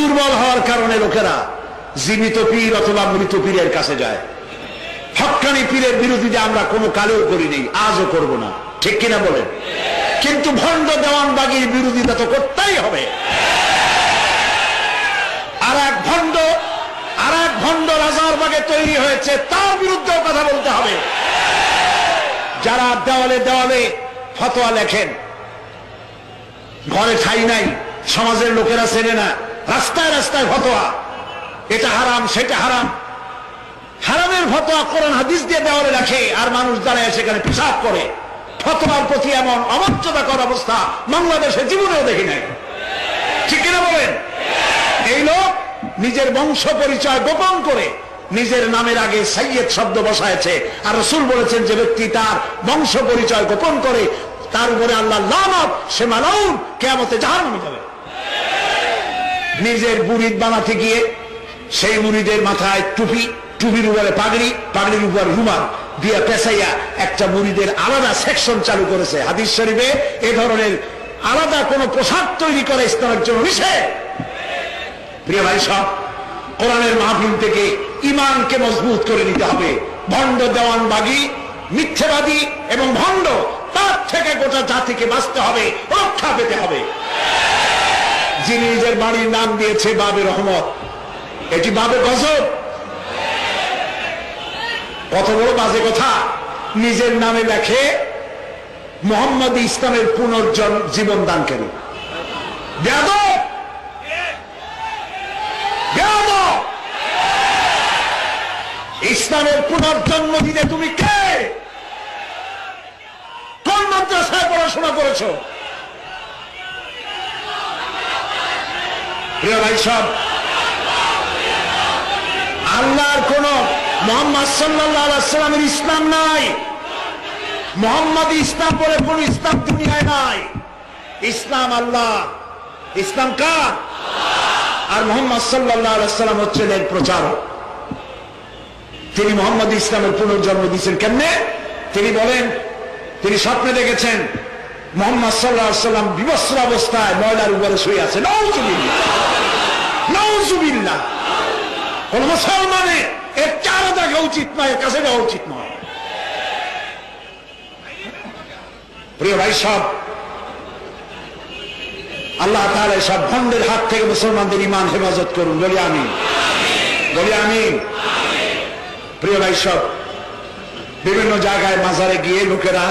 দুর্বল হওয়ার কারণে লোকেরা জীবিত পীর অথবা মৃত পীরের কাছে যায়। হক্কানি পীরের বিরোধিতা আমরা কোনো কালেও করিনি, আজও করব না, ঠিক কিনা বলেন? কিন্তু ভণ্ড দেওয়ানবাগির বিরোধিতা তো করতেই হবে। আর এক ভণ্ড রাজারবাগে তৈরি হয়েছে, তার বিরুদ্ধেও কথা বলতে হবে। যারা দেওয়ালে দেওয়ালে ফতোয়া লেখেন, ঘরে ঠাই নাই, সমাজের লোকেরা চেনে না, রাস্তায় রাস্তায় ফতোয়া, এটা হারাম সেটা হারাম, হারামের ফতোয়া কোরআন হাদিস দিয়ে দেওয়ালে লেখে, আর মানুষ দাঁড়ায় সেখানে পেশাব করে। ফতোয়ার প্রতি এমন অমর্যাদাকর অবস্থা বাংলাদেশে জীবনেও দেখি নাই, ঠিক কিনা বলেন? এই লোক নিজের বংশ পরিচয় গোপন করে নিজের নামের আগে সাইয়্যেদ শব্দ বসায়ছে, আর রাসূল বলেছেন যে ব্যক্তি তার বংশ পরিচয় গোপন করে তার উপরে আল্লাহ লানত, সে মালাউন, কিয়ামতে জাহান্নামে যাবে। নিজের মুরিদ বানাতে গিয়ে সেই মুরিদের মাথায় টুপি, টুপির উপরে পাগড়ি, পাগড়ির উপর রুমাল দিয়ে পেঁচাইয়া একটা মুরিদের আলাদা সেকশন চালু করেছে। হাদিস শরীফে এ ধরনের আলাদা কোন পোশাক তৈরি করে ইসলামের জন্য নিষেধ। প্রিয় ভাই সব, কোরআনের মাহফিল থেকে ঈমানকে মজবুত করে নিতে হবে। ভণ্ড দেওয়ানবাগী, মিথ্যাবাদী এবং ভণ্ড, তার থেকে গোটা জাতিকে বাঁচতে হবে, রক্ষা পেতে হবে। যিনি নিজের বাড়ির নাম দিয়েছে বাবে রহমত, এটি বাবে গজব। কত বড় বাজে কথা! নিজের নামে লেখে মোহাম্মদ ইসলামের পুনর্জীবন দানকারী। বেয়াদব! বেয়াদব! ইসলামের পুনর্জন্ম দিতে তুমি কে? কোন মাদ্রাসায় পড়াশোনা করেছো? প্রিয় ভাই সব, আল্লাহর কোন মুহাম্মদ সাল্লাল্লাহু আলাইহি ওয়াসাল্লামের ইসলাম নাই। মুহাম্মদ ইসলাম বলে কোন ইসলাম দুনিয়ায় নাই। ইসলাম আল্লাহ, ইসলাম কার? আর মুহাম্মদ সাল্লাল্লাহু আলাইহি ওয়াসাল্লাম হচ্ছেন এর প্রচারক। তিনি মুহাম্মদ ইসলামের পুনর্জন্ম দিয়েছেন কেমনে? তিনি বলেন, তিনি স্বপ্নে দেখেছেন মুহাম্মদ সাল্লাল্লাহু আলাইহি ওয়াসাল্লাম বিবস্ত্র অবস্থায় ময়লার উপরে শুয়ে আছে। নাউজুবিল্লাহ, নাউজুবিল্লাহ। কোন মুসলমানের এর চার দেখা উচিত নয়, এর কাছে যাওয়া উচিত নয়। প্রিয় ভাই সব, আল্লাহ তাআলা সব ভণ্ডের হাত থেকে মুসলমানদের ঈমান হেফাজত করুন, বলি আমিন, বলি আমিন। প্রিয় ভাই সব, বিভিন্ন জায়গায় মাজারে গিয়ে লোকেরা